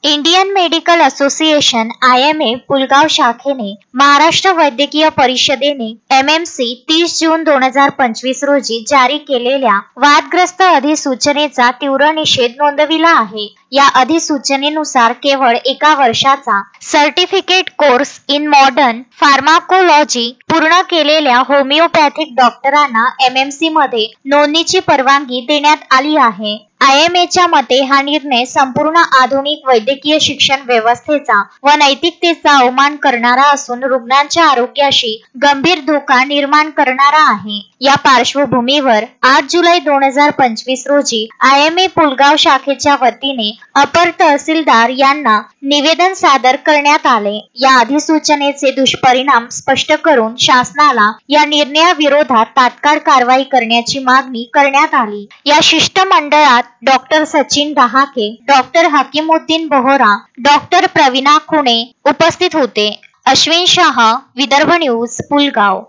Indian medical association (IMA) Pulgaon शाखेने महाराष्ट्र वैद्यकीय परिषदेने MMC 30 जून 2025 रोजी जारी केलेल्या वादग्रस्त अधिसूचनेचा तीव्र निषेध नोंदविला आहे। या अधिसूचनेनुसार केवळ 1 वर्षाचा certificate course in modern pharmacology पूर्ण केलेल्या होमिओपॅथिक डॉक्टरांना MMC मध्ये नोंदणीची परवानगी देण्यात आली आहे। IMAच्या मते हा निर्णय संपूर्ण आधुनिक वैद्यकीय शिक्षण व्यवस्थेचा व नैतिकतेचा अवमान करणारा असून रुग्णांच्या आरोग्याशी गंभीर धोका निर्माण करणारा आहे। या पार्श्वभूमीवर 8 जुलै 2025 रोजी IMA पुलगाव शाखेच्या वतीने अपर तहसीलदार यांना निवेदन सादर करण्यात आले। या अधिसूचनेचे दुष्परिणाम स्पष्ट करून शासनाला या निर्णयाविरोधात तात्काळ कारवाई करण्याची मागणी करण्यात आली। या शिष्टमंडळात doctor Sachin Dahake, doctor Hakimuddin Bohra, doctor Pravina Khune उपस्थित होते। अश्विन शाह, विदर्भ न्यूज, पुलगाव।